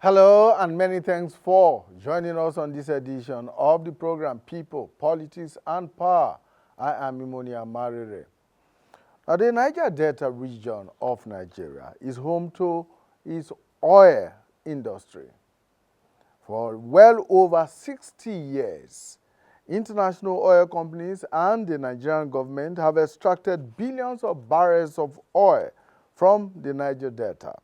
Hello and many thanks for joining us on this edition of the program People, Politics and Power. I am Imonia Marire. Now, the Niger Delta region of Nigeria is home to its oil industry. For well over 60 years, international oil companies and the Nigerian government have extracted billions of barrels of oil from the Niger Delta,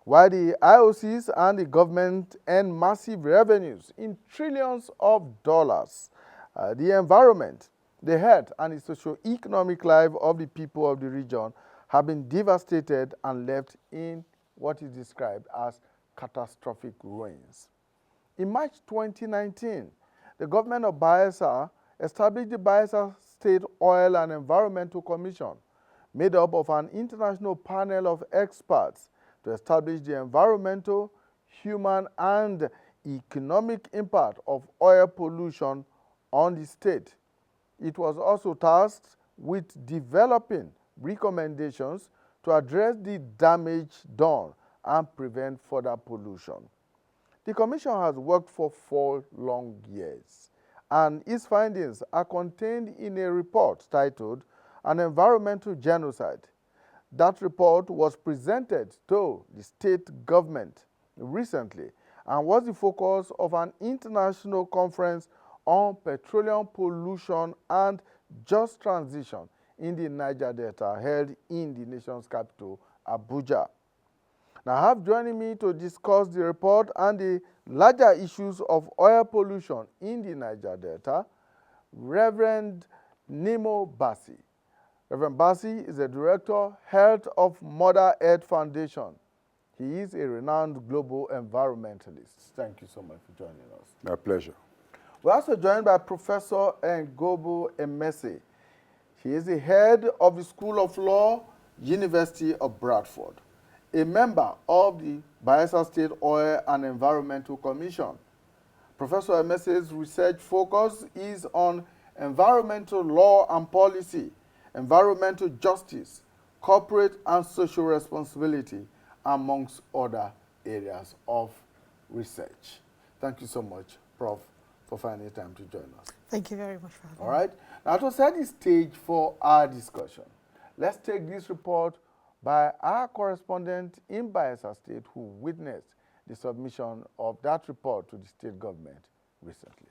while the IOCs and the government earn massive revenues in trillions of dollars. The environment, the health, and the socio-economic life of the people of the region have been devastated and left in what is described as catastrophic ruins. In March 2019, the government of Bayelsa established the Bayelsa State Oil and Environmental Commission, made up of an international panel of experts to establish the environmental, human, and economic impact of oil pollution on the state. It was also tasked with developing recommendations to address the damage done and prevent further pollution. The Commission has worked for 4 long years, and its findings are contained in a report titled An Environmental Genocide. That report was presented to the state government recently and was the focus of an international conference on petroleum pollution and just transition in the Niger Delta held in the nation's capital, Abuja. Now, I have joining me to discuss the report and the larger issues of oil pollution in the Niger Delta, Reverend Nemo Bassi. Reverend Bassi is the Director, Health of Mother Earth Foundation. He is a renowned global environmentalist. Thank you so much for joining us. My pleasure. We're also joined by Professor Ngobo Emese. He is the head of the School of Law, University of Bradford, a member of the Bayelsa State Oil and Environmental Commission. Professor Emese's research focus is on environmental law and policy, environmental justice, corporate and social responsibility, amongst other areas of research. Thank you so much, Prof, for finding time to join us. Thank you very much for having me. All right. Now, to set the stage for our discussion, let's take this report by our correspondent in Bayelsa State who witnessed the submission of that report to the state government recently.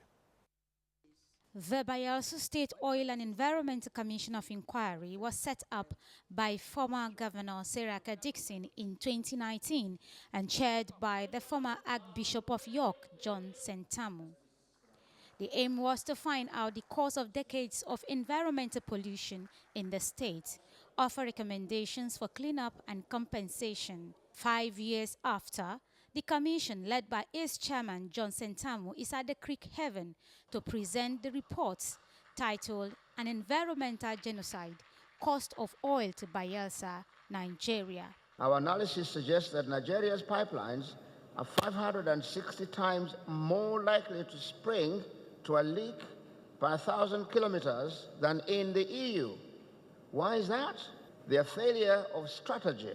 The Bayelsa State Oil and Environmental Commission of Inquiry was set up by former Governor Seraka Dixon in 2019 and chaired by the former Archbishop of York, John Sentamu. The aim was to find out the cause of decades of environmental pollution in the state, offer recommendations for cleanup and compensation. 5 years after, the commission, led by its chairman, John Sentamu, is at the creek haven to present the reports titled An Environmental Genocide, Cost of Oil to Bayelsa, Nigeria. Our analysis suggests that Nigeria's pipelines are 560 times more likely to spring to a leak per 1,000 kilometers than in the EU. Why is that? Their failure of strategy,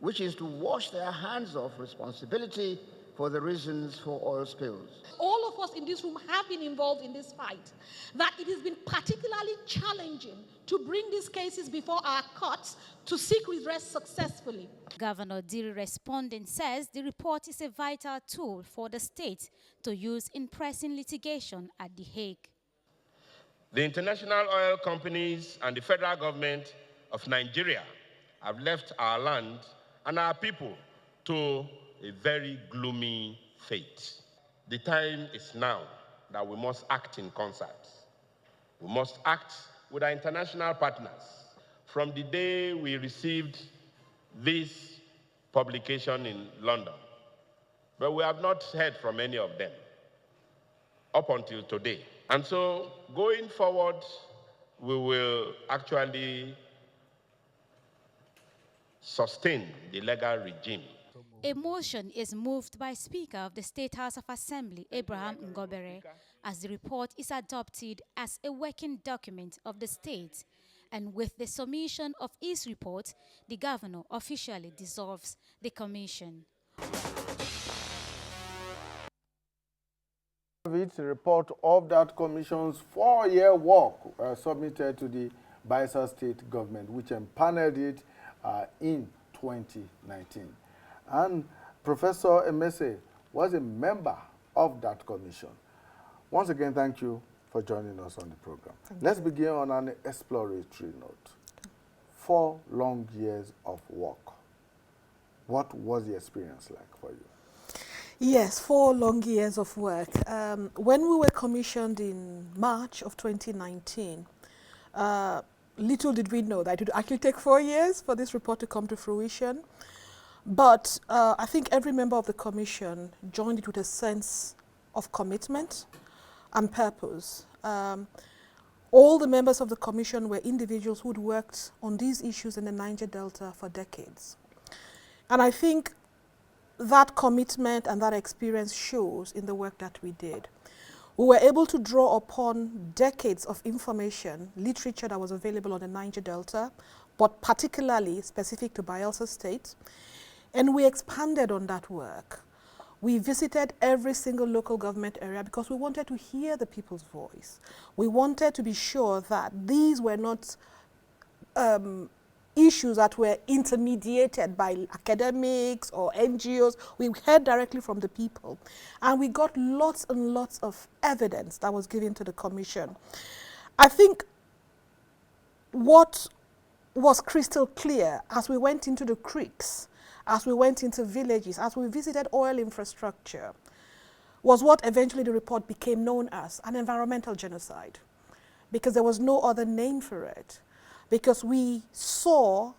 which is to wash their hands off responsibility for the reasons for oil spills. All of us in this room have been involved in this fight, that it has been particularly challenging to bring these cases before our courts to seek redress successfully. Governor Diri respondent says the report is a vital tool for the state to use in pressing litigation at The Hague. The international oil companies and the federal government of Nigeria have left our land and our people to a very gloomy fate. The time is now that we must act in concert. We must act with our international partners. From the day we received this publication in London, but we have not heard from any of them up until today. And so, going forward, we will actually sustain the legal regime. A motion is moved by Speaker of the State House of Assembly, Abraham Ngobere, as the report is adopted as a working document of the state. And with the submission of his report, the governor officially dissolves the commission. It's a report of that commission's 4-year work submitted to the Bayelsa State government, which empaneled it in 2019. And Professor Emese was a member of that commission. Once again, thank you for joining us on the program. Let's begin on an exploratory note. 4 long years of work. What was the experience like for you? Yes, 4 long years of work. When we were commissioned in March of 2019, little did we know that it would actually take 4 years for this report to come to fruition. But I think every member of the commission joined it with a sense of commitment and purpose. All the members of the commission were individuals who'd worked on these issues in the Niger Delta for decades. And I think that commitment and that experience shows in the work that we did. We were able to draw upon decades of information, literature that was available on the Niger Delta, but particularly specific to Bayelsa State, and we expanded on that work. We visited every single local government area because we wanted to hear the people's voice. We wanted to be sure that these were not issues that were intermediated by academics or NGOs. We heard directly from the people. And we got lots and lots of evidence that was given to the commission. I think what was crystal clear as we went into the creeks, as we went into villages, as we visited oil infrastructure, was what eventually the report became known as an environmental genocide, because there was no other name for it. Because we saw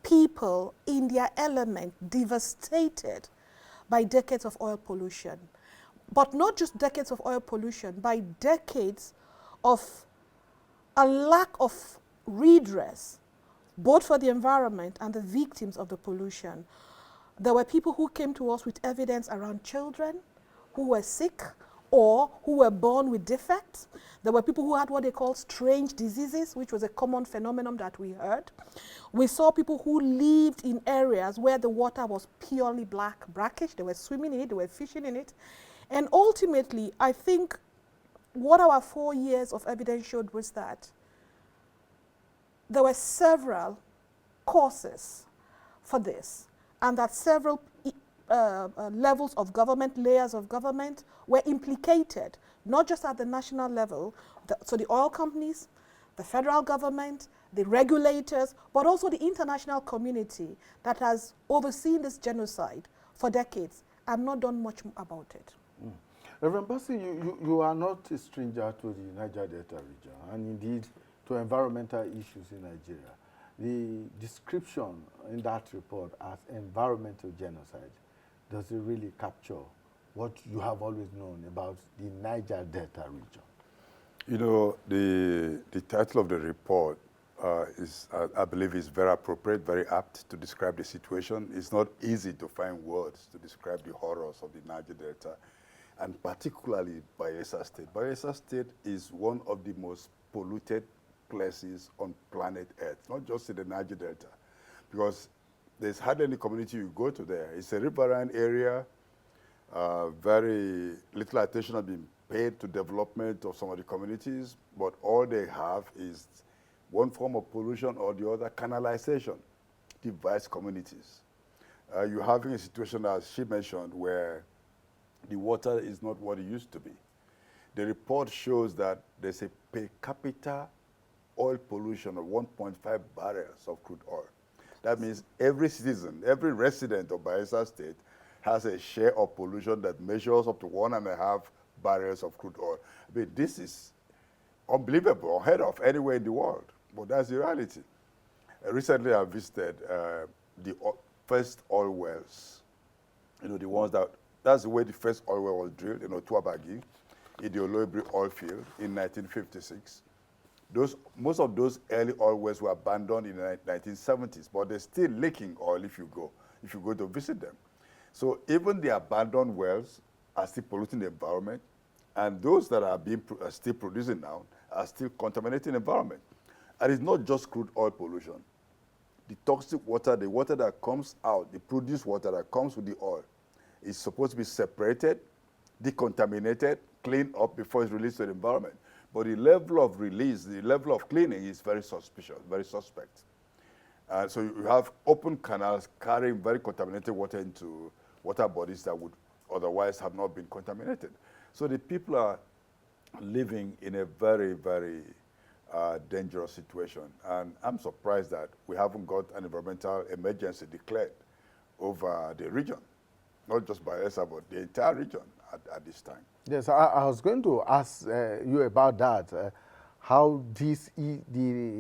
people in their element devastated by decades of oil pollution. But not just decades of oil pollution, by decades of a lack of redress, both for the environment and the victims of the pollution. There were people who came to us with evidence around children who were sick or who were born with defects. There were people who had what they call strange diseases, which was a common phenomenon that we heard. We saw people who lived in areas where the water was purely brackish. They were swimming in it, they were fishing in it. And ultimately, I think what our 4 years of evidence showed was that there were several causes for this, and that several levels of government, layers of government were implicated, not just at the national level, so the oil companies, the federal government, the regulators, but also the international community that has overseen this genocide for decades and not done much about it. Reverend Bassi, you are not a stranger to the Niger Delta region, and indeed to environmental issues in Nigeria. The description in that report as environmental genocide, does it really capture what you have always known about the Niger Delta region? You know, the title of the report I believe, is very appropriate, very apt to describe the situation. It's not easy to find words to describe the horrors of the Niger Delta, and particularly Bayelsa State. Bayelsa State is one of the most polluted places on planet Earth, not just in the Niger Delta, because there's hardly any community you go to there. It's a riverine area. Very little attention has been paid to development of some of the communities, but all they have is one form of pollution or the other, canalization, divides communities. You're having a situation, as she mentioned, where the water is not what it used to be. The report shows that there's a per capita oil pollution of 1.5 barrels of crude oil. That means every citizen, every resident of Bayelsa State has a share of pollution that measures up to 1.5 barrels of crude oil. I mean, this is unbelievable, unheard of anywhere in the world, but that's the reality. Recently, I visited the first oil wells, you know, the ones that's the way the first oil well was drilled, you know, Tuabagi, in the Oloibri oil field in 1956. Most of those early oil wells were abandoned in the 1970s, but they're still leaking oil if you go to visit them. So even the abandoned wells are still polluting the environment, and those that are still producing now are still contaminating the environment. And it's not just crude oil pollution. The toxic water, the water that comes out, the produced water that comes with the oil, is supposed to be separated, decontaminated, cleaned up before it's released to the environment. But the level of release, the level of cleaning is very suspicious, very suspect. So you have open canals carrying very contaminated water into water bodies that would otherwise have not been contaminated. So the people are living in a very, very dangerous situation. And I'm surprised that we haven't got an environmental emergency declared over the region, not just Bayelsa, but the entire region at this time. Yes, I was going to ask you about that. How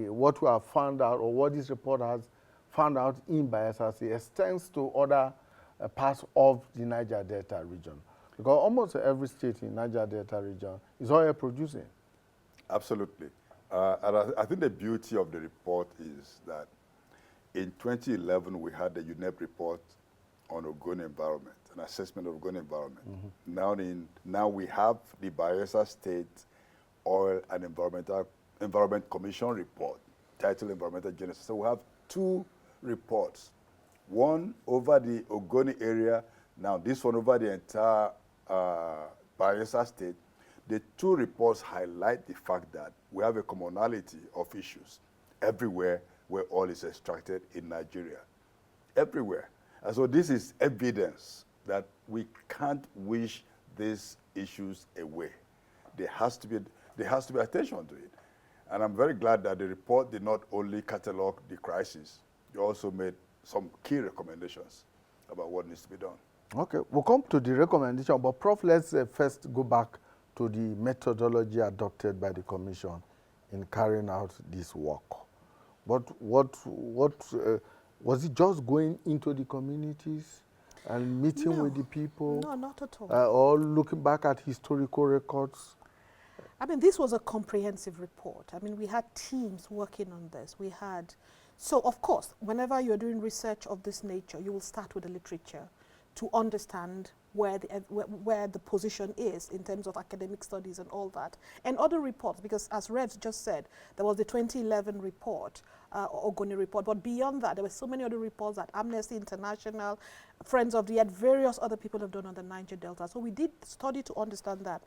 what we have found out, or what this report has found out in Bayelsa State, extends to other parts of the Niger Delta region. Because almost every state in Niger Delta region is oil producing. Absolutely. And I think the beauty of the report is that in 2011, we had the UNEP report on Ogoni environment, an assessment of Ogoni environment. Mm-hmm. Now we have the Bayelsa State Oil and Environment Commission report, titled Environmental Genocide. So we have two reports, one over the Ogoni area, now this one over the entire Bayelsa State. The two reports highlight the fact that we have a commonality of issues everywhere where oil is extracted in Nigeria, everywhere. And so this is evidence that we can't wish these issues away. There has to be attention to it. And I'm very glad that the report did not only catalog the crisis, it also made some key recommendations about what needs to be done. Okay, we'll come to the recommendation, but Prof, let's first go back to the methodology adopted by the Commission in carrying out this work. But was it just going into the communities and meeting with the people? No, not at all. Or looking back at historical records? I mean, this was a comprehensive report. I mean, we had teams working on this. So of course, whenever you're doing research of this nature, you will start with the literature to understand where the position is in terms of academic studies and all that. And other reports, because as Revs just said, there was the 2011 report, Ogoni report, but beyond that, there were so many other reports that Amnesty International, Friends of the Earth, various other people have done on the Niger Delta. So we did study to understand that.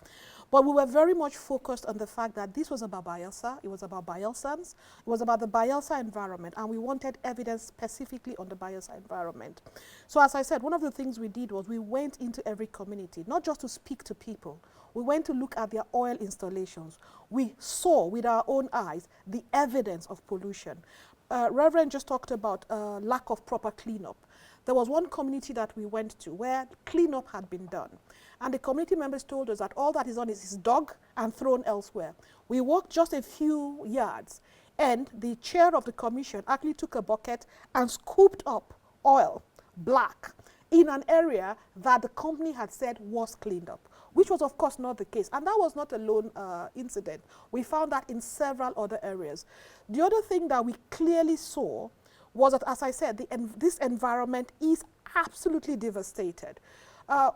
But we were very much focused on the fact that this was about Bayelsa, it was about Bayelsans, it was about the Bayelsa environment, and we wanted evidence specifically on the Bayelsa environment. So as I said, one of the things we did was we went into every community, not just to speak to people. We went to look at their oil installations. We saw with our own eyes the evidence of pollution. Reverend just talked about lack of proper cleanup. There was one community that we went to where cleanup had been done. And the community members told us that all that is done is dug and thrown elsewhere. We walked just a few yards, and the chair of the commission actually took a bucket and scooped up oil, black, in an area that the company had said was cleaned up, which was of course not the case. And that was not a lone incident. We found that in several other areas. The other thing that we clearly saw was that, as I said, this environment is absolutely devastated.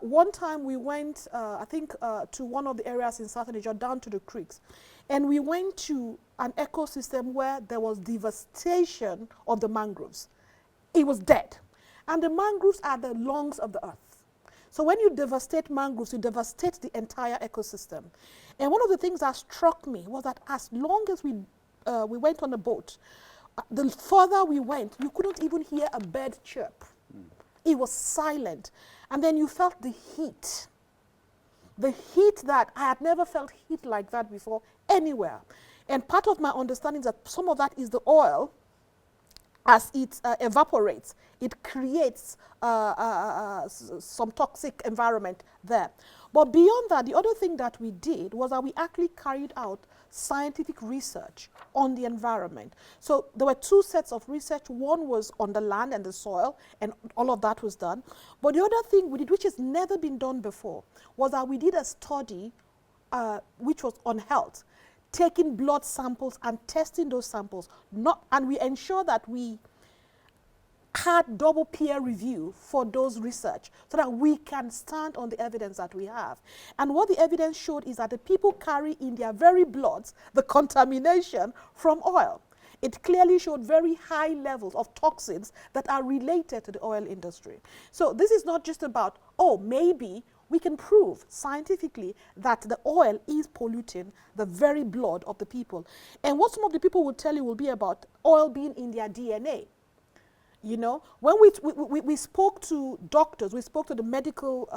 One time we went, I think, to one of the areas in Southern Nigeria, down to the creeks, and we went to an ecosystem where there was devastation of the mangroves. It was dead. And the mangroves are the lungs of the earth. So when you devastate mangroves, you devastate the entire ecosystem. And one of the things that struck me was that as long as we went on a boat, the further we went, you couldn't even hear a bird chirp. It was silent. And then you felt the heat. The heat that I had never felt heat like that before anywhere. And part of my understanding is that some of that is the oil. As it evaporates, it creates some toxic environment there. But beyond that, the other thing that we did was that we actually carried out scientific research on the environment. So there were two sets of research. One was on the land and the soil, and all of that was done. But the other thing we did, which has never been done before, was that we did a study which was on health, taking blood samples and testing those samples. And we ensure that we had double peer review for those research so that we can stand on the evidence that we have. And what the evidence showed is that the people carry in their very bloods the contamination from oil. It clearly showed very high levels of toxins that are related to the oil industry. So this is not just about, oh, maybe we can prove scientifically that the oil is polluting the very blood of the people. And what some of the people will tell you will be about oil being in their DNA. You know, when we spoke to doctors, we spoke to the medical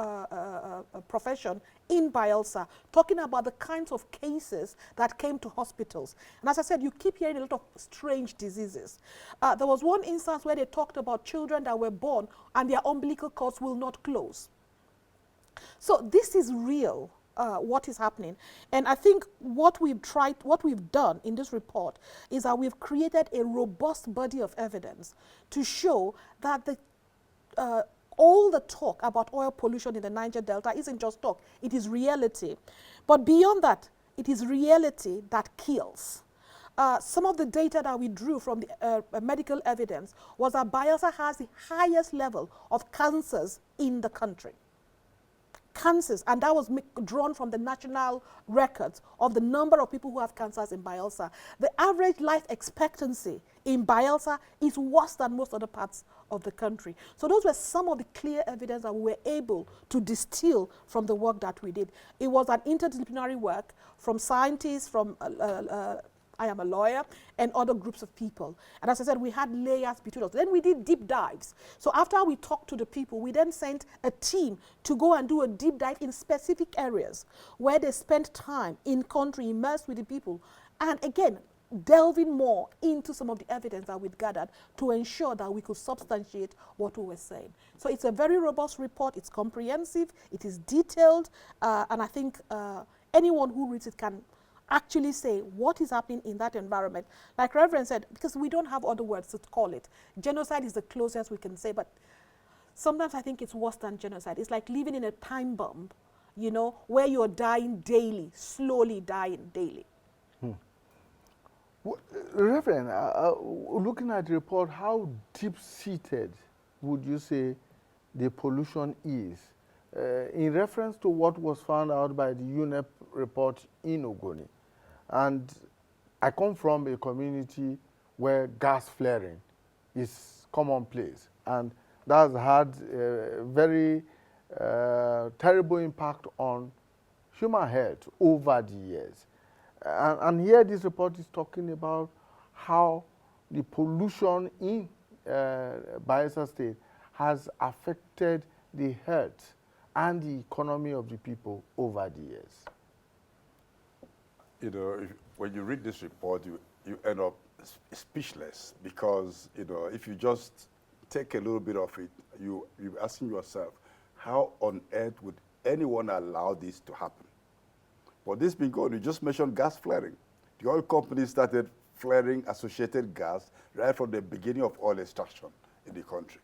profession in Bayelsa, talking about the kinds of cases that came to hospitals. And as I said, you keep hearing a lot of strange diseases. There was one instance where they talked about children that were born and their umbilical cords will not close. So this is real. What is happening. And I think what we've done in this report is that we've created a robust body of evidence to show that all the talk about oil pollution in the Niger Delta isn't just talk, it is reality. But beyond that, it is reality that kills. Some of the data that we drew from the medical evidence was that Bayelsa has the highest level of cancers in the country. Cancers, and that was drawn from the national records of the number of people who have cancers in Bayelsa. The average life expectancy in Bayelsa is worse than most other parts of the country. So those were some of the clear evidence that we were able to distill from the work that we did. It was an interdisciplinary work from scientists, from I am a lawyer, and other groups of people. And as I said, we had layers between us. Then we did deep dives. So after we talked to the people, we then sent a team to go and do a deep dive in specific areas where they spent time in country, immersed with the people. And again, delving more into some of the evidence that we'd gathered to ensure that we could substantiate what we were saying. So it's a very robust report. It's comprehensive. It is detailed. And I think anyone who reads it can actually say what is happening in that environment. Like Reverend said, because we don't have other words to call it. Genocide is the closest we can say, but sometimes I think it's worse than genocide. It's like living in a time bomb, you know, where you're dying daily, slowly dying daily. Well, Reverend, looking at the report, how deep-seated would you say the pollution is? In reference to what was found out by the UNEP report in Ogoni. And I come from a community where gas flaring is commonplace. And that has had a very terrible impact on human health over the years. And here this report is talking about how the pollution in Bayelsa State has affected the health and the economy of the people over the years. You know, when you read this report, you end up speechless because, you know, if you just take a little bit of it, you're asking yourself, how on earth would anyone allow this to happen? But this being going, you just mentioned gas flaring. The oil companies started flaring associated gas right from the beginning of oil extraction in the country.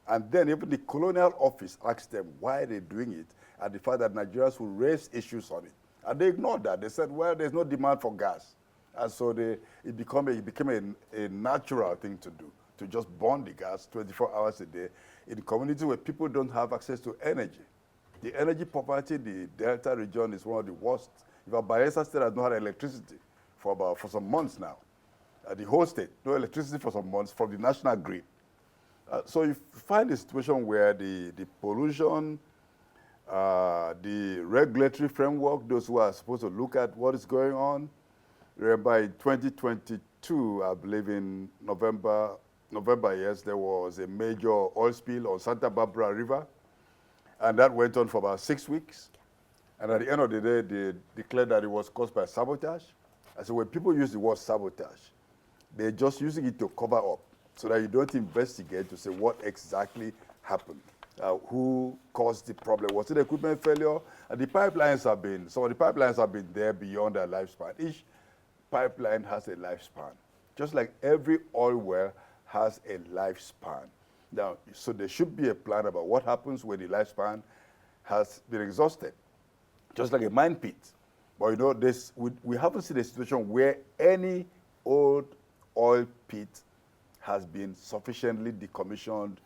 And then even the colonial office asked them why they're doing it and the fact that Nigerians will raise issues on it. And they ignored that. They said, well, there's no demand for gas. And so it became a natural thing to do, to just burn the gas 24 hours a day in communities where people don't have access to energy. The energy poverty in the Delta region is one of the worst. In fact, Bayelsa State has not had electricity for some months now. The whole state, no electricity for some months from the national grid. So you find a situation where the pollution, the regulatory framework, those who are supposed to look at what is going on. Remember in 2022, I believe in November, yes, there was a major oil spill on Santa Barbara River. And that went on for about 6 weeks. And at the end of the day, they declared that it was caused by sabotage. And so when people use the word sabotage, they're just using it to cover up so that you don't investigate to say what exactly happened. Who caused the problem? Was it equipment failure? And the pipelines have been, some of the pipelines have been there beyond their lifespan. Each pipeline has a lifespan, just like every oil well has a lifespan. Now, so there should be a plan about what happens when the lifespan has been exhausted, just like a mine pit. But you know, we haven't seen a situation where any old oil pit has been sufficiently decommissioned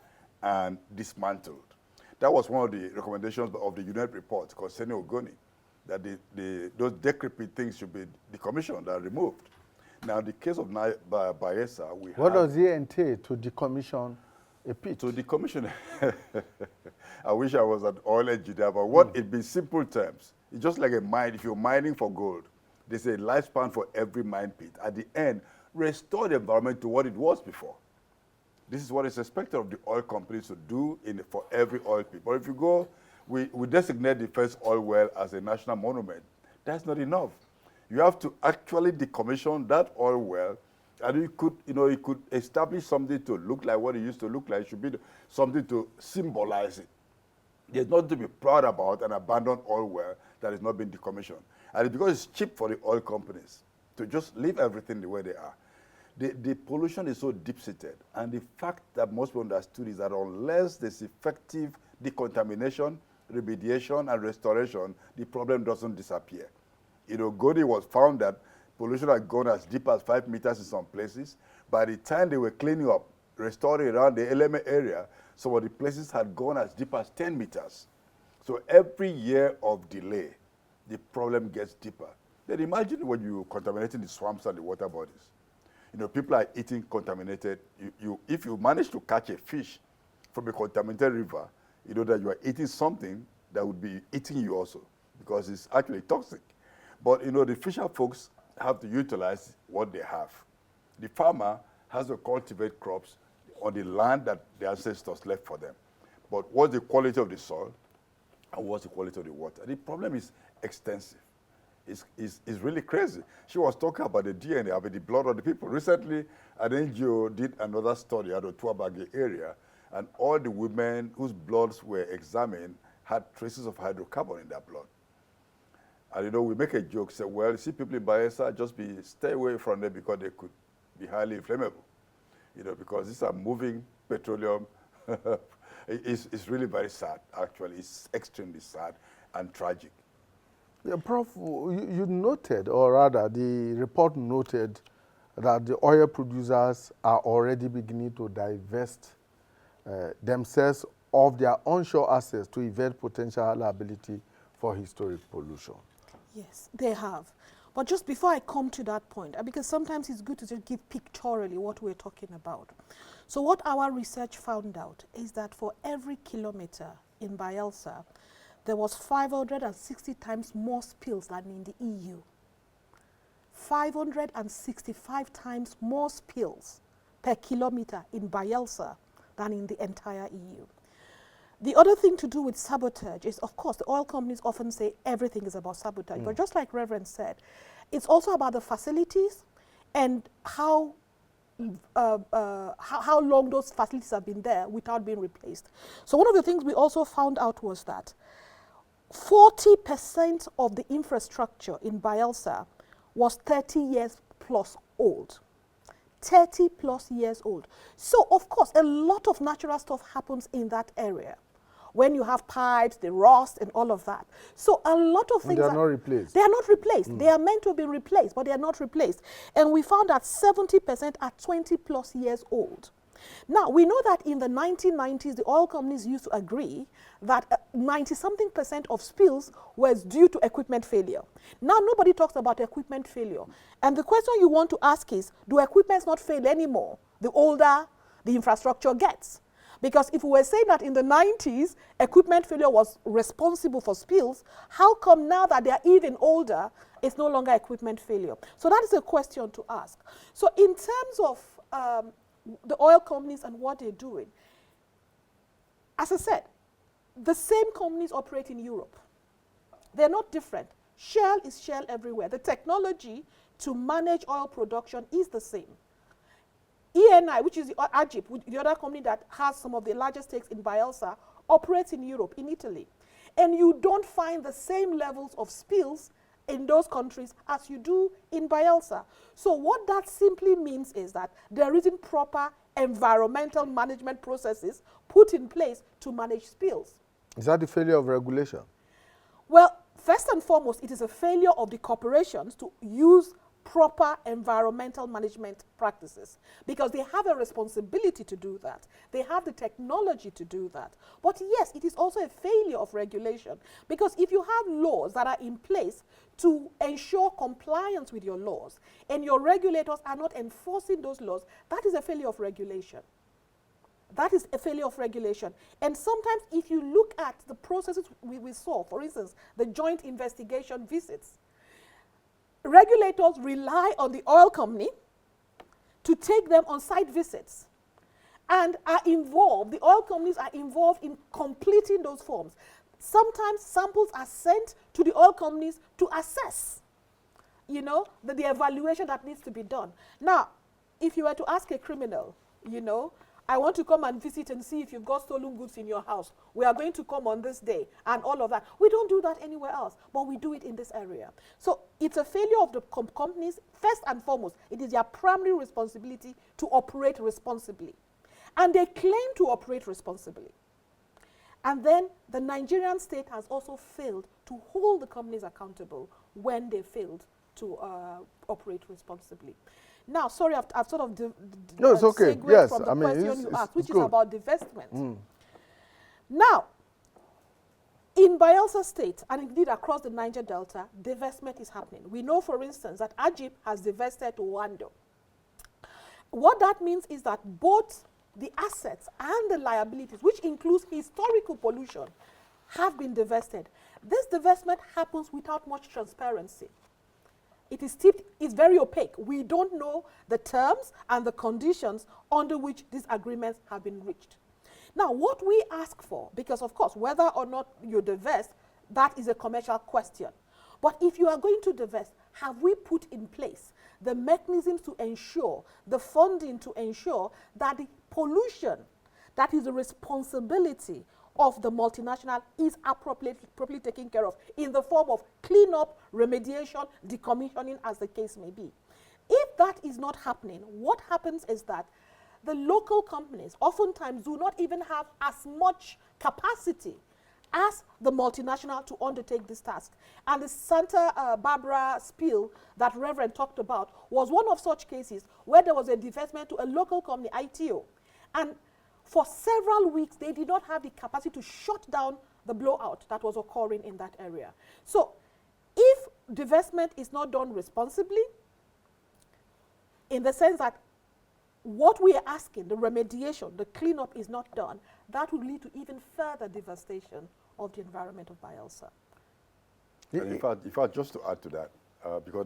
and dismantled. That was one of the recommendations of the UNEP report concerning Ogoni, that those decrepit things should be decommissioned and removed. Now, the case of Bayelsa, What does it entail to decommission a pit? To decommission, I wish I was an oil engineer, but what it in simple terms, it's just like a mine. If you're mining for gold, there's a lifespan for every mine pit. At the end, restore the environment to what it was before. This is what is expected of the oil companies to do for every oil pit. But if you go, we designate the first oil well as a national monument. That's not enough. You have to actually decommission that oil well, and you could establish something to look like what it used to look like. It should be something to symbolize it. There's nothing to be proud about an abandoned oil well that has not been decommissioned. And it's because it's cheap for the oil companies to just leave everything the way they are. The pollution is so deep-seated, and the fact that most people understood is that unless there's effective decontamination, remediation, and restoration, the problem doesn't disappear. Godi was found that pollution had gone as deep as 5 meters in some places. By the time they were cleaning up, restoring around the Eleme area, some of the places had gone as deep as 10 meters. So every year of delay, the problem gets deeper. Then imagine when you're contaminating the swamps and the water bodies. People are eating contaminated. If you manage to catch a fish from a contaminated river, you know that you are eating something that would be eating you also, because it's actually toxic. But the fisher folks have to utilize what they have. The farmer has to cultivate crops on the land that the ancestors left for them. But what's the quality of the soil and what's the quality of the water? The problem is extensive. It's really crazy. She was talking about the DNA, about the blood of the people. Recently, an NGO did another study out of Tuabage area, and all the women whose bloods were examined had traces of hydrocarbon in their blood. And we make a joke, say, well, you see people in Bayelsa, just stay away from them because they could be highly inflammable. Because these are moving petroleum. It's really very sad, actually. It's extremely sad and tragic. Yeah, Prof, you noted, or rather the report noted, that the oil producers are already beginning to divest themselves of their onshore assets to evade potential liability for historic pollution. Yes, they have. But just before I come to that point, because sometimes it's good to just give pictorially what we're talking about. So what our research found out is that for every kilometer in Bayelsa, there was 560 times more spills than in the EU. 565 times more spills per kilometer in Bayelsa than in the entire EU. The other thing to do with sabotage is, of course, the oil companies often say everything is about sabotage. But just like Reverend said, it's also about the facilities and how long those facilities have been there without being replaced. So one of the things we also found out was that 40% of the infrastructure in Bayelsa was 30 years plus old. 30 plus years old. So, of course, a lot of natural stuff happens in that area. When you have pipes, the rust and all of that. So a lot of things they are not replaced. They are not replaced. They are meant to be replaced, but they are not replaced. And we found that 70% are 20 plus years old. Now, we know that in the 1990s, the oil companies used to agree that 90-something% of spills was due to equipment failure. Now, nobody talks about equipment failure. And the question you want to ask is, do equipments not fail anymore the older the infrastructure gets? Because if we were saying that in the 90s, equipment failure was responsible for spills, how come now that they are even older, it's no longer equipment failure? So that is a question to ask. So in terms of the oil companies and what they're doing, as I said, the same companies operate in Europe. They're not different. Shell is Shell everywhere. The technology to manage oil production is the same. ENI, which is the Agip, the other company that has some of the largest stakes in Bayelsa, operates in Europe, in Italy. And you don't find the same levels of spills in those countries as you do in Bayelsa. So what that simply means is that there isn't proper environmental management processes put in place to manage spills. Is that the failure of regulation? Well, first and foremost, it is a failure of the corporations to use proper environmental management practices, because they have a responsibility to do that. They have the technology to do that. But yes, it is also a failure of regulation, because if you have laws that are in place to ensure compliance with your laws and your regulators are not enforcing those laws, that is a failure of regulation. That is a failure of regulation. And sometimes if you look at the processes we saw, for instance, the joint investigation visits, regulators rely on the oil company to take them on site visits and are involved, the oil companies are involved in completing those forms. Sometimes samples are sent to the oil companies to assess, you know, the evaluation that needs to be done. Now, if you were to ask a criminal, you know, I want to come and visit and see if you've got stolen goods in your house. We are going to come on this day and all of that. We don't do that anywhere else, but we do it in this area. So it's a failure of the companies. First and foremost, it is their primary responsibility to operate responsibly. And they claim to operate responsibly. And then the Nigerian state has also failed to hold the companies accountable when they failed to operate responsibly. Now, sorry, I've sort of no, it's okay. segued Yes, from the I mean, question you asked, which is good. about divestment. Now, in Bayelsa State, and indeed across the Niger Delta, divestment is happening. We know, for instance, that Ajib has divested to Wando. What that means is that both the assets and the liabilities, which includes historical pollution, have been divested. This divestment happens without much transparency. It is it's very opaque. We don't know the terms and the conditions under which these agreements have been reached. Now, what we ask for, because of course, whether or not you divest, that is a commercial question. But if you are going to divest, have we put in place the mechanisms to ensure, the funding to ensure that the pollution that is the responsibility of the multinational is appropriately taken care of in the form of cleanup, remediation, decommissioning, as the case may be. If that is not happening, what happens is that the local companies oftentimes do not even have as much capacity as the multinational to undertake this task. And the Santa Barbara spill that Reverend talked about was one of such cases where there was a divestment to a local company, ITO. And for several weeks, they did not have the capacity to shut down the blowout that was occurring in that area. So if divestment is not done responsibly, in the sense that what we are asking, the remediation, the cleanup is not done, that will lead to even further devastation of the environment of Bayelsa. And in fact, just to add to that, because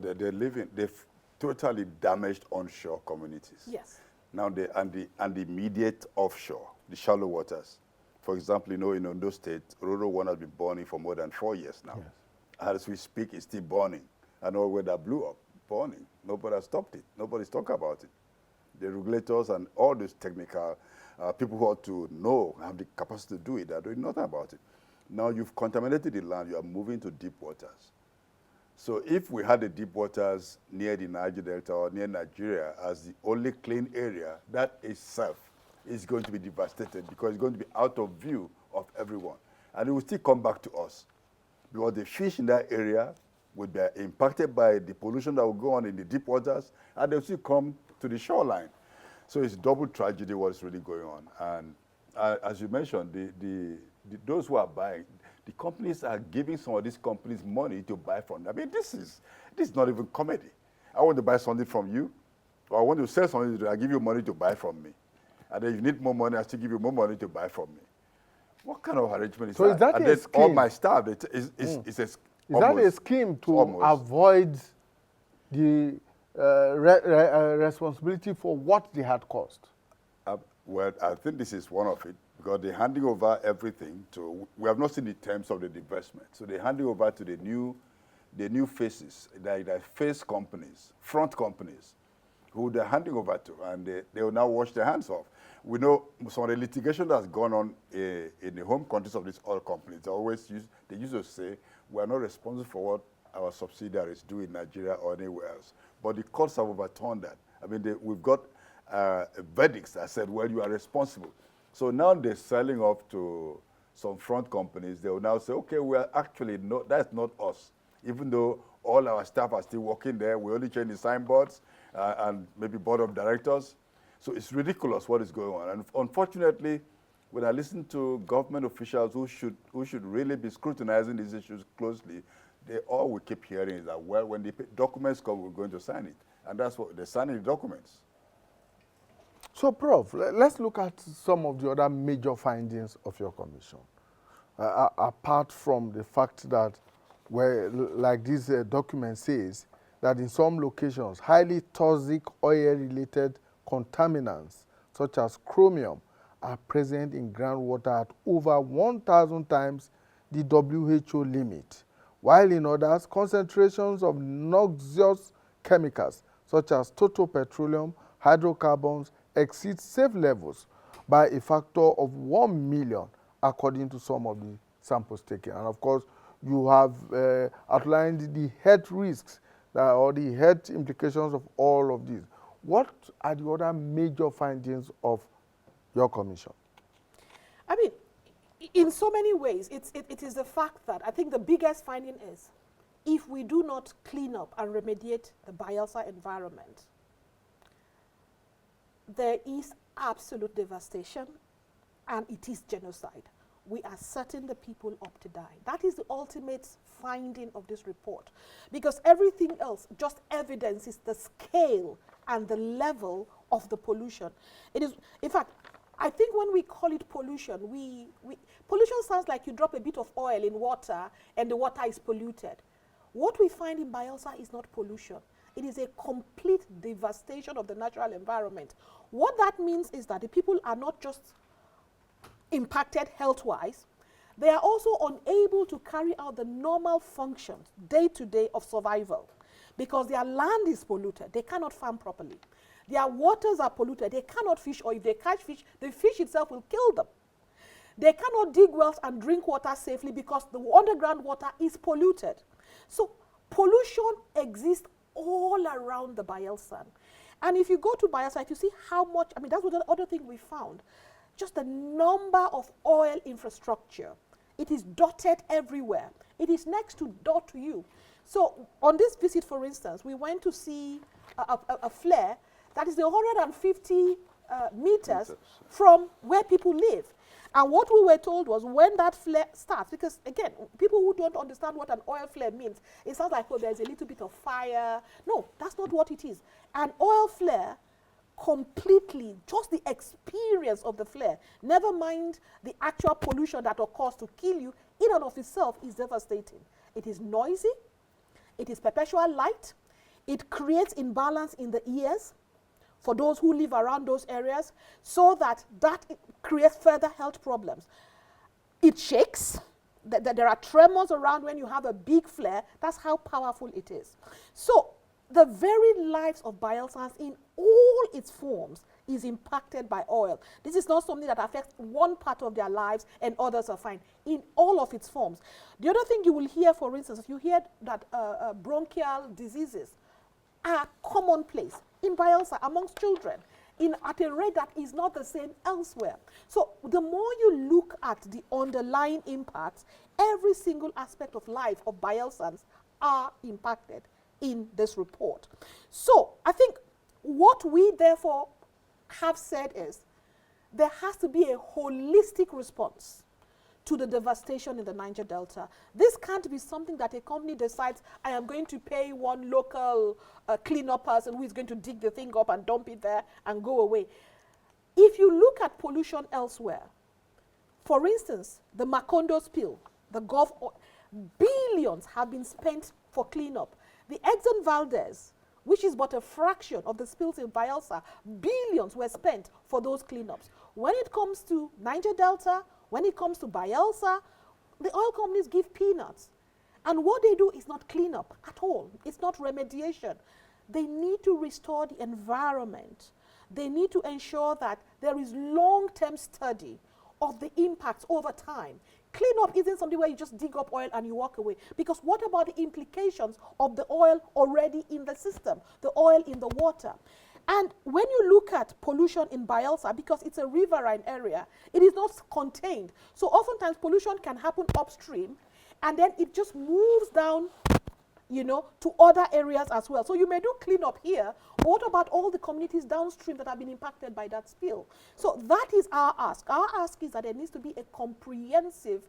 they've totally damaged onshore communities. Yes. Now, and the immediate offshore, the shallow waters. For example, you know, in Ondo State, Roro 1 has been burning for more than 4 years now. Yes. As we speak, it's still burning. And all where that blew up, burning. Nobody has stopped it. Nobody's talking about it. The regulators and all those technical people who ought to know, have the capacity to do it, they're doing nothing about it. Now you've contaminated the land, you are moving to deep waters. So if we had the deep waters near the Niger Delta or near Nigeria as the only clean area, that itself is going to be devastated because it's going to be out of view of everyone. And it will still come back to us because the fish in that area would be impacted by the pollution that will go on in the deep waters, and they'll still come to the shoreline. So it's double tragedy what's really going on. And as you mentioned, those who are buying, the companies are giving some of these companies money to buy from them. I mean, this is not even comedy. I want to buy something from you, or I want to sell something to you, I give you money to buy from me. And then if you need more money, I still give you more money to buy from me. What kind of arrangement is that? So is that and a scheme? All my staff, it's is that a scheme to avoid the responsibility for what they had caused? Well, I think this is one of it, because they're handing over everything to, we have not seen the terms of the divestment. So they're handing over to the new faces, the face companies, front companies, who they're handing over to, and they will now wash their hands off. We know some of the litigation that's gone on in the home countries of these oil companies. They used to say, we are not responsible for what our subsidiaries do in Nigeria or anywhere else. But the courts have overturned that. I mean, we've got verdicts that said, well, you are responsible. So now they're selling off to some front companies. They will now say, okay, we are actually not, that's not us. Even though all our staff are still working there, we only change the signboards and maybe board of directors. So it's ridiculous what is going on. And unfortunately, when I listen to government officials who should really be scrutinizing these issues closely, all we keep hearing is that, well, when the documents come, we're going to sign it. And that's what they're signing the documents. So, Prof, let's look at some of the other major findings of your commission. Apart from the fact that, like this document says, that in some locations, highly toxic oil-related contaminants, such as chromium, are present in groundwater at over 1,000 times the WHO limit, while in others, concentrations of noxious chemicals, such as total petroleum, hydrocarbons, exceed safe levels by a factor of 1 million, according to some of the samples taken. And of course, you have outlined the health risks or the health implications of all of these. What are the other major findings of your commission? I mean, in so many ways, it is the fact that I think the biggest finding is if we do not clean up and remediate the Bayelsa environment, there is absolute devastation and it is genocide. We are setting the people up to die. That is the ultimate finding of this report, because everything else just evidences the scale and the level of the pollution. It is, in fact, I think when we call it pollution, pollution sounds like you drop a bit of oil in water and the water is polluted. What we find in Bayelsa is not pollution. It is a complete devastation of the natural environment. What that means is that the people are not just impacted health-wise, they are also unable to carry out the normal functions day-to-day of survival because their land is polluted. They cannot farm properly. Their waters are polluted. They cannot fish, or if they catch fish, the fish itself will kill them. They cannot dig wells and drink water safely because the underground water is polluted. So pollution exists all around the Bayelsa. And if you go to Bayelsa, if you see how much, I mean, that's what the other thing we found, just the number of oil infrastructure. It is dotted everywhere. It is next to door to you. So on this visit, for instance, we went to see a flare that is 150 meters from where people live. And what we were told was when that flare starts, because again, people who don't understand what an oil flare means, it sounds like, oh, there's a little bit of fire. No, that's not what it is. An oil flare completely, just the experience of the flare, never mind the actual pollution that occurs to kill you, in and of itself is devastating. It is noisy, it is perpetual light, it creates imbalance in the ears for those who live around those areas, so that creates further health problems. It shakes, there are tremors around when you have a big flare. That's how powerful it is. So the very lives of Bayelsans in all its forms is impacted by oil. This is not something that affects one part of their lives and others are fine. In all of its forms. The other thing you will hear, for instance, you hear that bronchial diseases are commonplace in Bayelsa amongst children at a rate that is not the same elsewhere. So the more you look at the underlying impacts, every single aspect of life of Bayelsans are impacted in this report. So I think what we therefore have said is there has to be a holistic response to the devastation in the Niger Delta. This can't be something that a company decides, I am going to pay one local cleanup person who is going to dig the thing up and dump it there and go away. If you look at pollution elsewhere, for instance, the Macondo spill, the Gulf, billions have been spent for cleanup. The Exxon Valdez, which is but a fraction of the spills in Bayelsa, billions were spent for those cleanups. When it comes to Niger Delta, when it comes to Bayelsa, the oil companies give peanuts. And what they do is not cleanup at all. It's not remediation. They need to restore the environment. They need to ensure that there is long-term study of the impacts over time. Cleanup isn't something where you just dig up oil and you walk away. Because what about the implications of the oil already in the system, the oil in the water? And when you look at pollution in Bayelsa, because it's a riverine area, it is not contained. So oftentimes pollution can happen upstream, and then it just moves down, you know, to other areas as well. So you may do cleanup here, but what about all the communities downstream that have been impacted by that spill? So that is our ask. Our ask is that there needs to be a comprehensive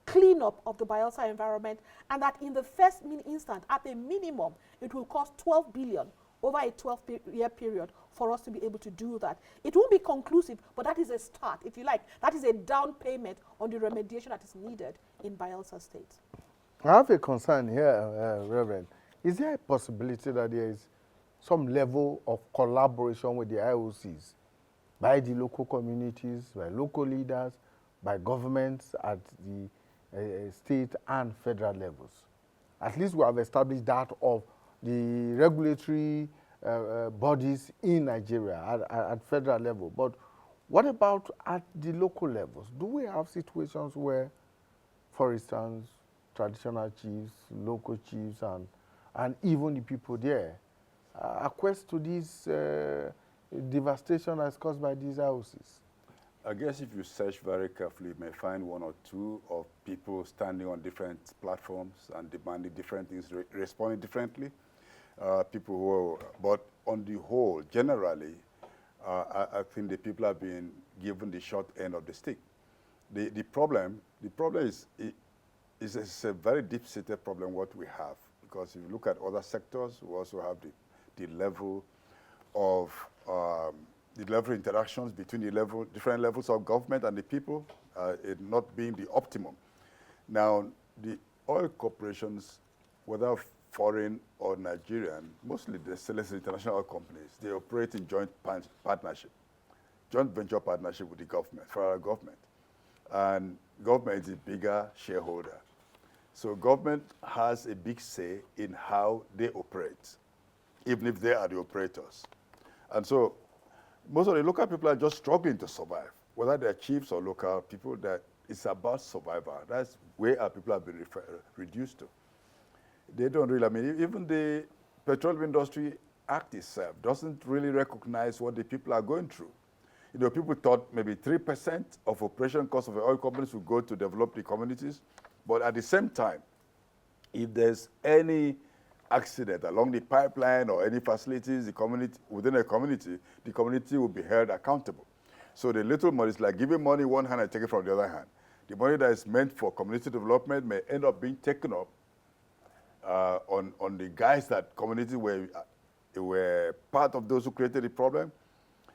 cleanup of the Bayelsa environment, and that in the first instance, at a minimum, it will cost 12 billion over a 12-year period for us to be able to do that. It won't be conclusive, but that is a start, if you like. That is a down payment on the remediation that is needed in Bayelsa State. I have a concern here, Reverend. Is there a possibility that there is some level of collaboration with the IOCs by the local communities, by local leaders, by governments at the state and federal levels? At least we have established that of the regulatory bodies in Nigeria at federal level. But what about at the local levels? Do we have situations where, for instance, traditional chiefs, local chiefs, and even the people there acquiesce to this devastation that's caused by these houses? I guess if you search very carefully, you may find one or two of people standing on different platforms and demanding different things, responding differently. People who, but on the whole, generally, I think the people are being given the short end of the stick. The problem is it's a very deep-seated problem what we have, because if you look at other sectors, we also have the level of interactions between different levels of government and the people, it not being the optimum. Now, the oil corporations, whether foreign or Nigerian, mostly the select international oil companies, they operate in joint partnership, joint venture partnership with the government, federal government. And government is a bigger shareholder. So government has a big say in how they operate, even if they are the operators. And so most of the local people are just struggling to survive, whether they're chiefs or local people, that it's about survival. That's where our people have been reduced to. They don't really, I mean, even the Petroleum Industry Act itself doesn't really recognize what the people are going through. You know, people thought maybe 3% of operation cost of the oil companies would go to develop the communities, but at the same time, if there's any accident along the pipeline or any facilities, within a community, the community will be held accountable. So the little money is like giving money one hand and taking from the other hand. The money that is meant for community development may end up being taken up on the guys that community were part of those who created the problem,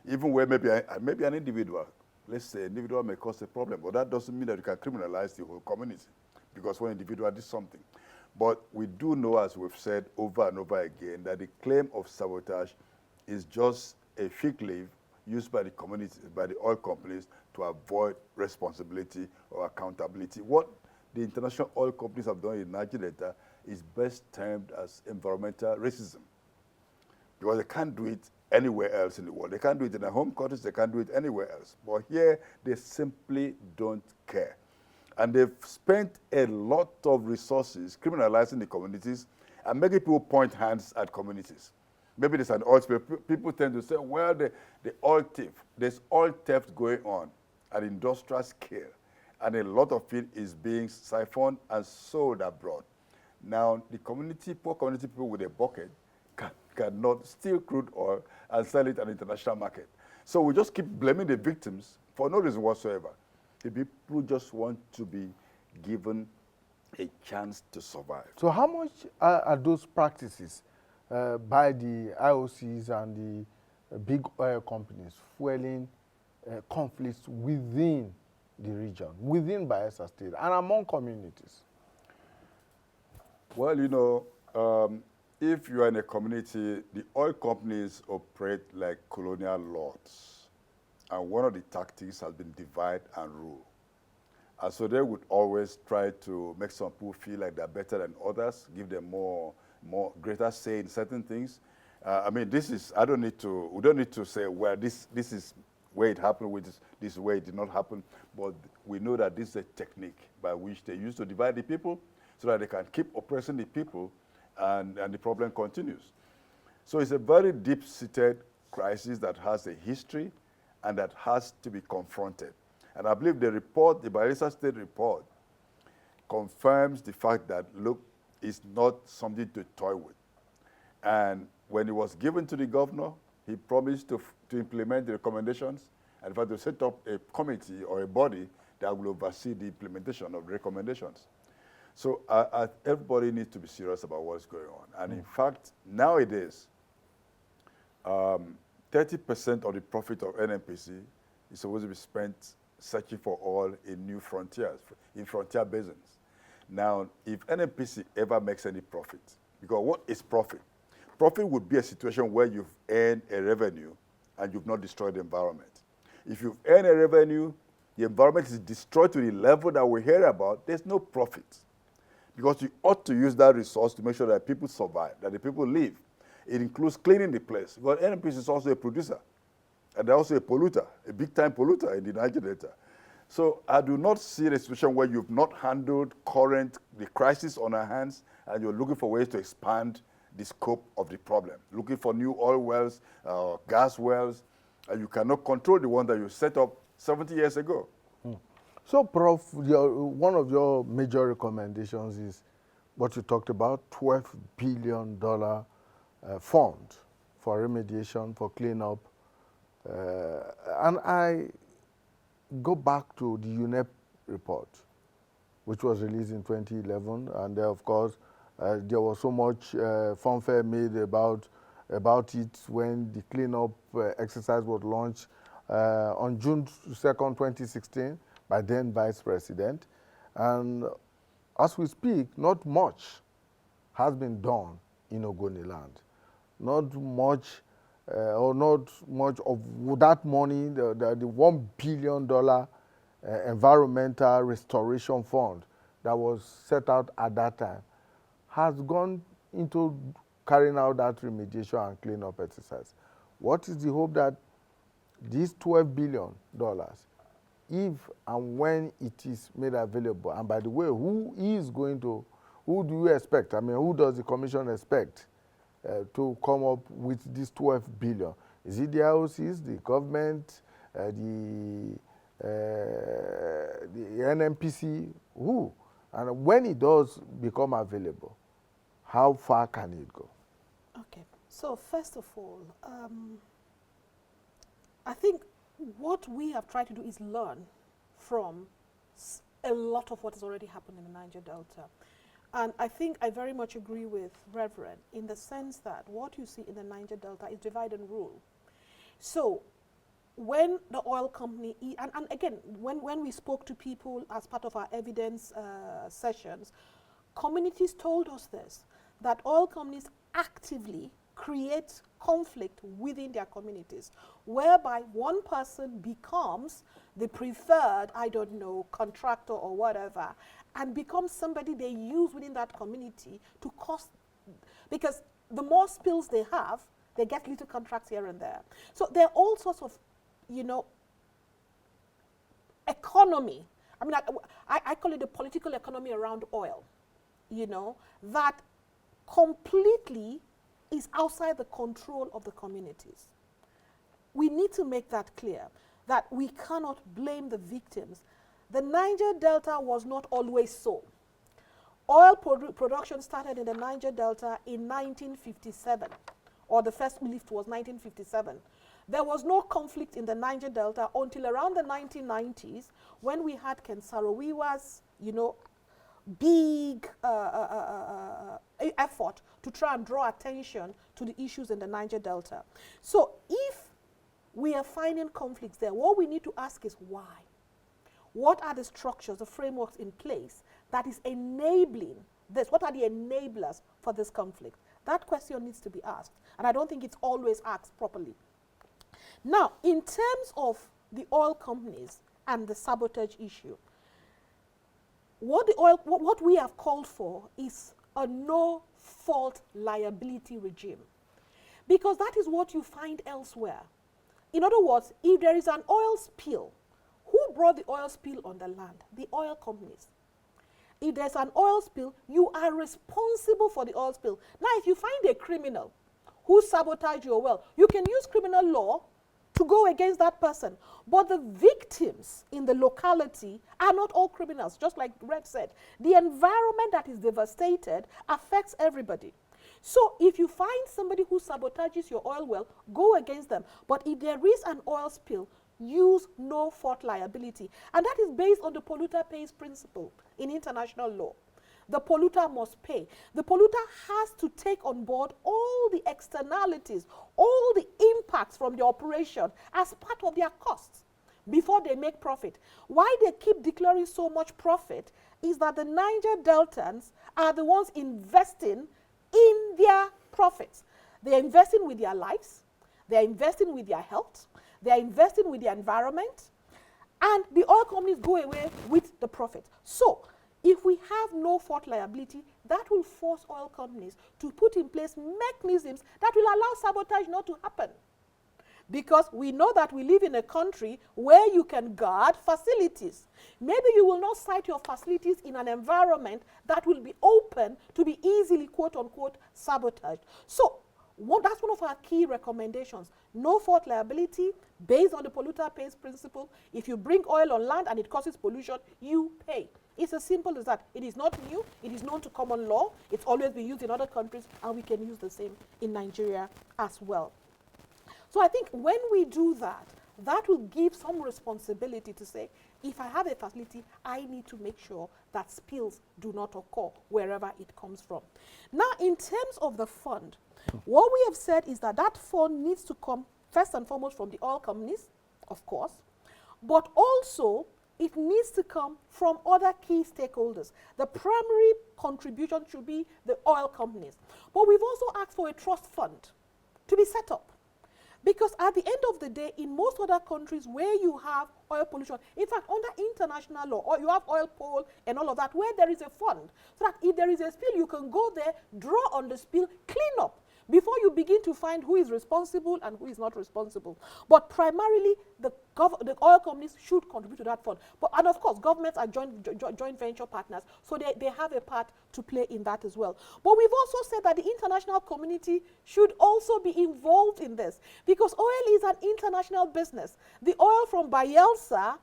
even where maybe an individual, let's say an individual may cause a problem, but that doesn't mean that you can criminalize the whole community, because one individual did something. But we do know, as we've said over and over again, that the claim of sabotage is just a fig leaf used by the community, by the oil companies, to avoid responsibility or accountability. What the international oil companies have done in Niger Delta is best termed as environmental racism, because they can't do it anywhere else in the world. They can't do it in their home countries, they can't do it anywhere else. But here, they simply don't care. And they've spent a lot of resources criminalizing the communities and making people point hands at communities. Maybe there's an oil spill. People tend to say, well, the oil thief, there's oil theft going on at industrial scale, and a lot of it is being siphoned and sold abroad. Now, the community, poor community people with a bucket cannot steal crude oil and sell it at the international market. So we just keep blaming the victims for no reason whatsoever. The people just want to be given a chance to survive. So how much are those practices by the IOCs and the big oil companies fueling conflicts within the region, within Bayelsa State, and among communities? Well, you know, if you are in a community, the oil companies operate like colonial lords. And one of the tactics has been divide and rule. And so they would always try to make some people feel like they're better than others, give them more greater say in certain things. I mean, we don't need to say, well, this is where it happened, this is where it did not happen. But we know that this is a technique by which they use to divide the people so that they can keep oppressing the people, and the problem continues. So it's a very deep-seated crisis that has a history and that has to be confronted. And I believe the Bayelsa State report, confirms the fact that, look, it's not something to toy with. And when it was given to the governor, he promised to implement the recommendations, and in fact to set up a committee or a body that will oversee the implementation of the recommendations. So everybody needs to be serious about what's going on. And in fact, nowadays, 30% of the profit of NNPC is supposed to be spent searching for oil in new frontiers, in frontier basins. Now, if NNPC ever makes any profit, because what is profit? Profit would be a situation where you've earned a revenue and you've not destroyed the environment. If you've earned a revenue, the environment is destroyed to the level that we hear about, there's no profit. Because you ought to use that resource to make sure that people survive, that the people live. It includes cleaning the place. Because NNPC is also a producer. And they're also a polluter, a big-time polluter in the Niger Delta. So I do not see a situation where you've not handled the crisis on our hands, and you're looking for ways to expand the scope of the problem, looking for new oil wells, gas wells, and you cannot control the one that you set up 70 years ago. So, Prof, one of your major recommendations is what you talked about, $12 billion fund for remediation, for cleanup. And I go back to the UNEP report, which was released in 2011, and there, of course, there was so much fanfare made about it when the cleanup exercise was launched on June 2nd, 2016, by then Vice President. And as we speak, not much has been done in Ogoni land. Not much of that money, the $1 billion environmental restoration fund that was set out at that time has gone into carrying out that remediation and cleanup exercise. What is the hope that these $12 billion, if and when it is made available, and by the way, who do you expect? I mean, who does the Commission expect to come up with this $12 billion? Is it the IOCs, the government, the NNPC? Who? And when it does become available, how far can it go? Okay, so first of all, I think what we have tried to do is learn from a lot of what has already happened in the Niger Delta. And I think I very much agree with Reverend in the sense that what you see in the Niger Delta is divide and rule. So when the oil company, and again, when we spoke to people as part of our evidence sessions, communities told us this, that oil companies actively create conflict within their communities, whereby one person becomes the preferred, I don't know, contractor or whatever, and becomes somebody they use within that community to cost, because the more spills they have, they get little contracts here and there. So there are all sorts of, economy. I mean, I call it the political economy around oil, that completely is outside the control of the communities. We need to make that clear, that we cannot blame the victims. The Niger Delta was not always so. Oil production started in the Niger Delta in 1957, or the first lift was 1957. There was no conflict in the Niger Delta until around the 1990s, when we had Ken Saro-Wiwa's, big effort to try and draw attention to the issues in the Niger Delta. So if we are finding conflicts there, what we need to ask is why? What are the structures, the frameworks in place that is enabling this? What are the enablers for this conflict? That question needs to be asked, and I don't think it's always asked properly. Now, in terms of the oil companies and the sabotage issue, what we have called for is a no-fault liability regime, because that is what you find elsewhere. In other words, if there is an oil spill, who brought the oil spill on the land? The oil companies. If there's an oil spill, you are responsible for the oil spill. Now, if you find a criminal who sabotaged your well, you can use criminal law to go against that person. But the victims in the locality are not all criminals, just like Red said. The environment that is devastated affects everybody. So if you find somebody who sabotages your oil well, go against them. But if there is an oil spill, use no-fault liability. And that is based on the polluter pays principle in international law. the polluter must pay. The polluter has to take on board all the externalities, all the impacts from the operation as part of their costs before they make profit. Why they keep declaring so much profit is that the Niger Deltans are the ones investing in their profits. They are investing with their lives, they are investing with their health, they are investing with their environment, and the oil companies go away with the profit. So, if we have no fault liability, that will force oil companies to put in place mechanisms that will allow sabotage not to happen. Because we know that we live in a country where you can guard facilities. Maybe you will not site your facilities in an environment that will be open to be easily, quote unquote, sabotaged. So, that's one of our key recommendations. No fault liability based on the polluter pays principle. If you bring oil on land and it causes pollution, you pay. It's as simple as that. It is not new. It is known to common law. It's always been used in other countries, and we can use the same in Nigeria as well. So I think when we do that, that will give some responsibility to say, if I have a facility, I need to make sure that spills do not occur wherever it comes from. Now, in terms of the fund, what we have said is that that fund needs to come first and foremost from the oil companies, of course, but also it needs to come from other key stakeholders. The primary contribution should be the oil companies. But we've also asked for a trust fund to be set up. Because at the end of the day, in most other countries where you have oil pollution, in fact, under international law, or you have oil poll and all of that, where there is a fund, so that if there is a spill, you can go there, draw on the spill, clean up, before you begin to find who is responsible and who is not responsible. But primarily, the oil companies should contribute to that fund. And of course, governments are joint venture partners, so they have a part to play in that as well. But we've also said that the international community should also be involved in this, because oil is an international business. The oil from Bayelsa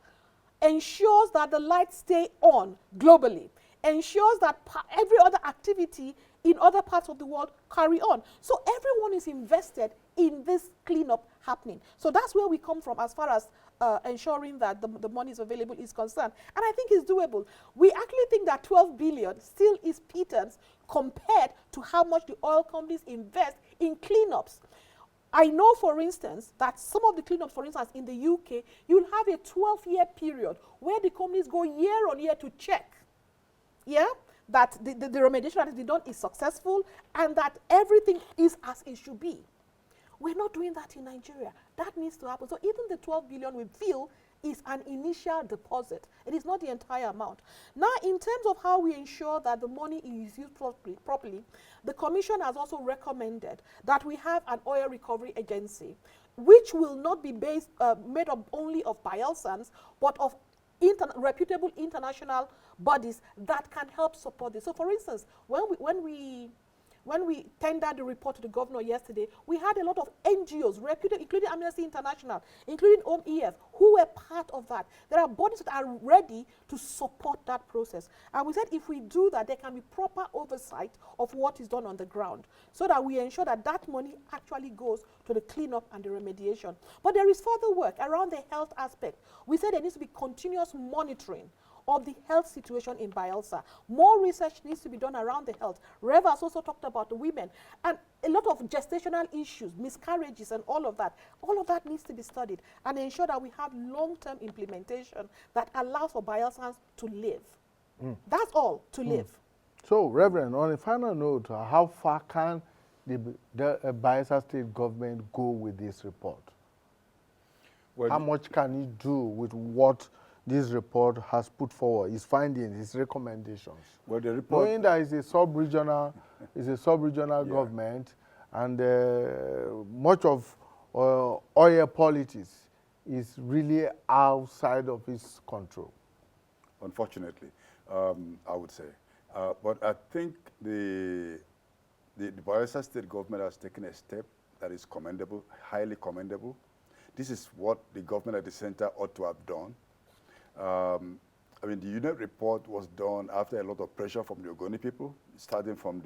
ensures that the lights stay on globally, ensures that every other activity in other parts of the world carry on. So everyone is invested in this cleanup happening. So that's where we come from as far as ensuring that the money is available is concerned. And I think it's doable. We actually think that 12 billion still is pittance compared to how much the oil companies invest in cleanups. I know, for instance, that some of the cleanups, for instance, in the UK, you'll have a 12-year period where the companies go year on year to check, that the remediation that has been done is successful and that everything is as it should be. We're not doing that in Nigeria. That needs to happen. So even the 12 billion we feel is an initial deposit. It is not the entire amount. Now, in terms of how we ensure that the money is used properly, the Commission has also recommended that we have an oil recovery agency, which will not be made up only of Bayelsans, but of reputable international bodies that can help support this. So, for instance, when we tendered the report to the governor yesterday, we had a lot of NGOs, reputed, including Amnesty International, including OMEF, who were part of that. There are bodies that are ready to support that process. And we said if we do that, there can be proper oversight of what is done on the ground, so that we ensure that that money actually goes to the cleanup and the remediation. But there is further work around the health aspect. We said there needs to be continuous monitoring of the health situation in Bayelsa. More research needs to be done around the health. Rev has also talked about the women and a lot of gestational issues, miscarriages and all of that. All of that needs to be studied and ensure that we have long-term implementation that allows for Bayelsans to live. That's all, to live. So, Reverend, on a final note, how far can the Bayelsa State government go with this report? Well, how much can it do with what this report has put forward, its findings, its recommendations? Well, the report, knowing that it's a sub-regional, government, and much of oil politics is really outside of its control. Unfortunately, I would say. But I think the Bayelsa State government has taken a step that is commendable, highly commendable. This is what the government at the center ought to have done. I mean, the unit report was done after a lot of pressure from the Ogoni people, starting from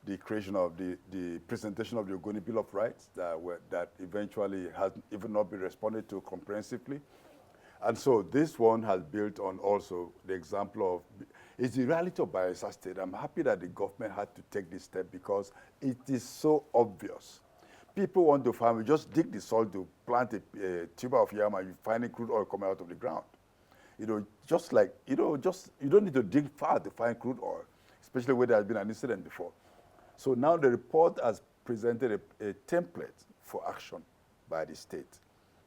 the creation of the presentation of the Ogoni Bill of Rights that eventually has even not been responded to comprehensively. And so this one has built on also the example of It's the reality of Bayelsa State. I'm happy that the government had to take this step because it is so obvious. People want to farm, you just dig the soil to plant a tuber of yam and you find crude oil coming out of the ground. You know, just like, you know, you don't need to dig far to find crude oil, especially where there has been an incident before. So now the report has presented a template for action by the state.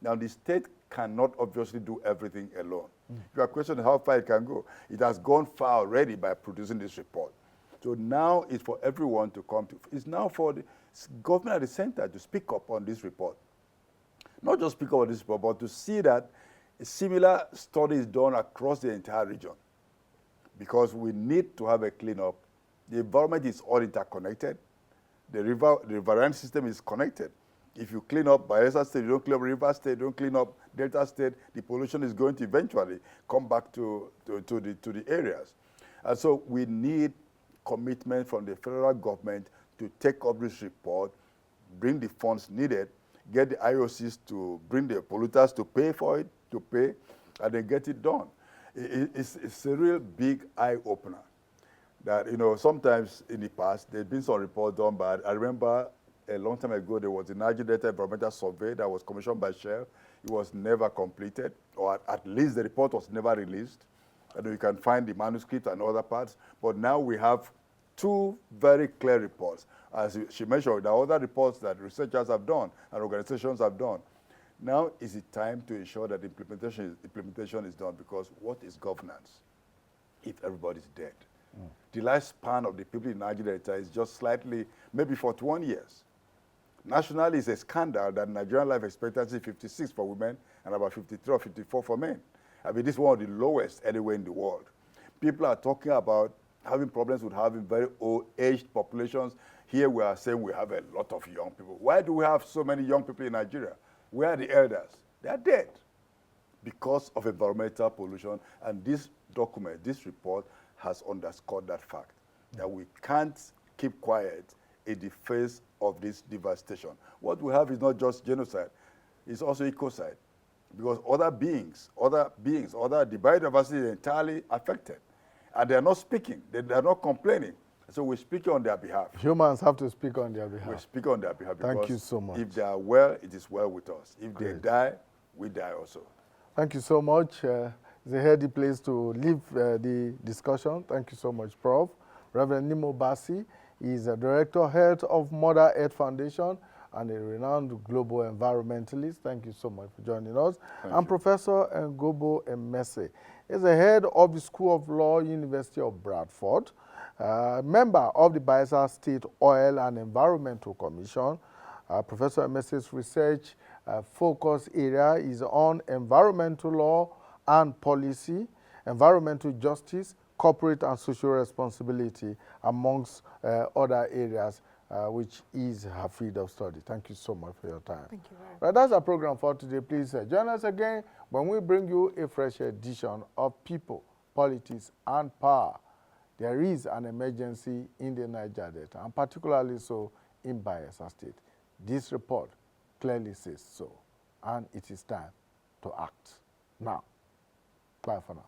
Now the state cannot obviously do everything alone. Your question is how far it can go. It has gone far already by producing this report. So now it's for everyone to come to, it's now for the government at the center to speak up on this report. Not just speak up on this report, but to see that a similar study is done across the entire region. Because we need to have a cleanup. The environment is all interconnected. The riverine system is connected. If you clean up Bayelsa State, you don't clean up River State, you don't clean up Delta State, the pollution is going to eventually come back to the areas. And so we need commitment from the federal government to take up this report, bring the funds needed, get the IOCs to bring the polluters to pay for it, and then get it done. It's a real big eye-opener that, you know, sometimes in the past, there's been some reports done, but I remember a long time ago, there was a Niger Delta environmental survey that was commissioned by Shell. It was never completed, or at least the report was never released. And you can find the manuscript and other parts. But now we have two very clear reports. As she mentioned, there are other reports that researchers have done and organizations have done. Now is the time to ensure that implementation is done, because what is governance if everybody's dead? The lifespan of the people in Niger Delta is just slightly, maybe 41 years. Nationally, it's a scandal that Nigerian life expectancy is 56 for women and about 53 or 54 for men. I mean, this is one of the lowest anywhere in the world. People are talking about having problems with having very old-aged populations. Here we are saying we have a lot of young people. Why do we have so many young people in Nigeria? Where are the elders? They are dead because of environmental pollution. And this document, this report, has underscored that fact, that we can't keep quiet in the face of this devastation. What we have is not just genocide, it's also ecocide. Because the biodiversity is entirely affected. And they're not speaking, they're not complaining. So we're speaking on their behalf. Humans have to speak on their behalf. We speak on their behalf because thank you so much. If they are well, it is well with us. If Great. they die, we die also. Thank you so much. It's a healthy place to leave the discussion. Thank you so much, Prof. Reverend Nimo Bassi is a Director Health of Mother Earth Foundation and a renowned global environmentalist. Thank you so much for joining us. And Professor Ngobo Emese is the head of the School of Law, University of Bradford, member of the Bayelsa State Oil and Environmental Commission. Professor Emese's research focus area is on environmental law and policy, environmental justice, corporate and social responsibility, amongst other areas, which is her field of study. Thank you so much for your time. Thank you very much. Right, that's our program for today. Please join us again when we bring you a fresh edition of People, Politics, and Power. There is an emergency in the Niger Delta, and particularly so in Bayelsa State. This report clearly says so, and it is time to act now. Bye for now.